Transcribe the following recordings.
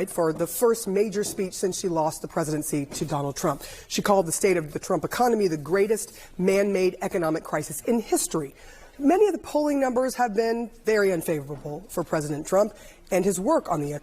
for the first major speech since she lost the presidency to Donald Trump. She called the state of the Trump economy the greatest man-made economic crisis in history. Many of the polling numbers have been very unfavorable for President Trump and his work on the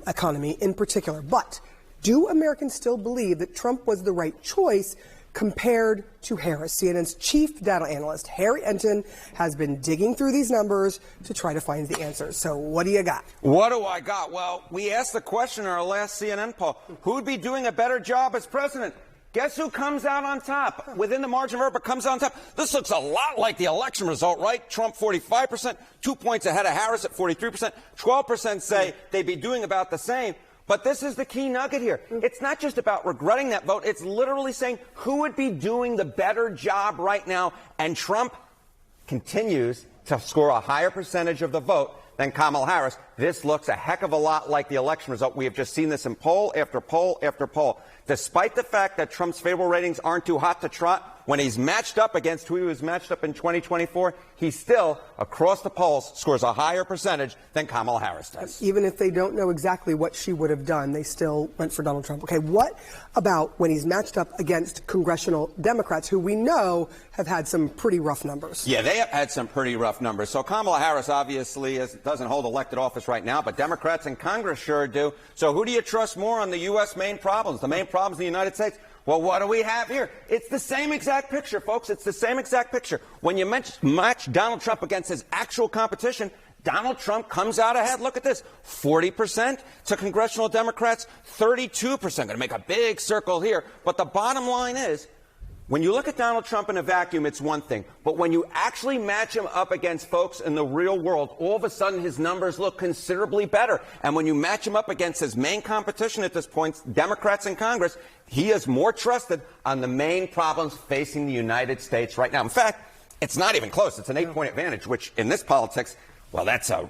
economy in particular. But do Americans still believe that Trump was the right choice compared to Harris? CNN's chief data analyst, Harry Enten, has been digging through these numbers to try to find the answers. So what do you got? What do I got? Well, we asked the question in our last CNN poll, who would be doing a better job as president? Guess who comes out on top? Within the margin of error, but comes out on top. This looks a lot like the election result, right? Trump 45%, 2 points ahead of Harris at 43%. 12% say they'd be doing about the same. But this is the key nugget here. It's not just about regretting that vote. It's literally saying who would be doing the better job right now. And Trump continues to score a higher percentage of the vote than Kamala Harris. This looks a heck of a lot like the election result. We have just seen this in poll after poll after poll. Despite the fact that Trump's favorable ratings aren't too hot to trot, when he's matched up against who he was matched up in 2024, he still, across the polls, scores a higher percentage than Kamala Harris does. Even if they don't know exactly what she would have done, they still went for Donald Trump. Okay, what about when he's matched up against congressional Democrats, who we know have had some pretty rough numbers? Yeah, they have had some pretty rough numbers. So Kamala Harris obviously doesn't hold elected office right now, but Democrats in Congress sure do. So who do you trust more on the U.S. main problems, the main problems in the United States? Well, what do we have here? It's the same exact picture, folks. It's the same exact picture. When you match Donald Trump against his actual competition, Donald Trump comes out ahead. Look at this. 40% to congressional Democrats, 32%. Going to make a big circle here. But the bottom line is, when you look at Donald Trump in a vacuum, it's one thing. But when you actually match him up against folks in the real world, all of a sudden his numbers look considerably better. And when you match him up against his main competition at this point, Democrats in Congress, he is more trusted on the main problems facing the United States right now. In fact, it's not even close. It's an 8-point advantage, which in this politics, well, that's a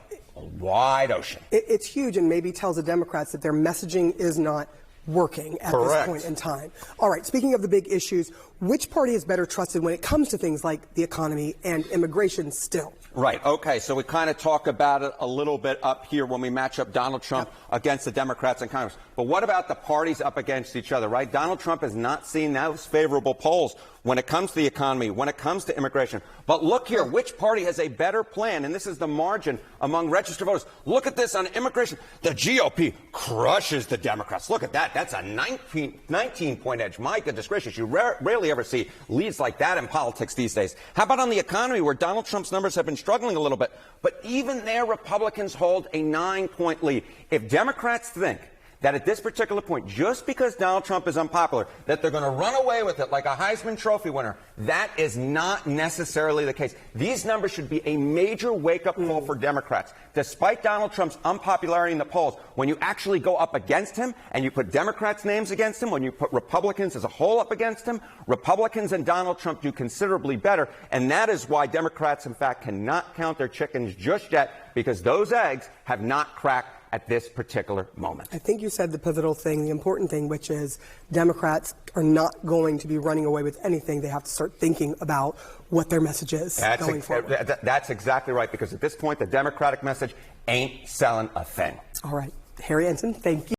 wide ocean. It's huge, and maybe tells the Democrats that their messaging is not working at Correct. This point in time. All right, speaking of the big issues, which party is better trusted when it comes to things like the economy and immigration still? Right. Okay. So we kind of talk about it a little bit up here when we match up Donald Trump against the Democrats in Congress. But what about the parties up against each other, right? Donald Trump has not seen those favorable polls when it comes to the economy, when it comes to immigration. But look here, which party has a better plan? And this is the margin among registered voters. Look at this on immigration. The GOP crushes the Democrats. Look at that. That's a 19-point edge. My goodness gracious. You rarely ever see leads like that in politics these days. How about on the economy, where Donald Trump's numbers have been struggling a little bit? But even there, Republicans hold a 9-point lead. If Democrats think that at this particular point, just because Donald Trump is unpopular, that they're going to run away with it like a Heisman Trophy winner, that is not necessarily the case. These numbers should be a major wake-up call for Democrats. Despite Donald Trump's unpopularity in the polls, when you actually go up against him and you put Democrats' names against him, when you put Republicans as a whole up against him, Republicans and Donald Trump do considerably better. And that is why Democrats, in fact, cannot count their chickens just yet, because those eggs have not cracked at this particular moment. I think you said the pivotal thing, the important thing, which is Democrats are not going to be running away with anything. They have to start thinking about what their message is going forward. That's exactly right, because at this point, the Democratic message ain't selling a thing. All right. Harry Enten, thank you.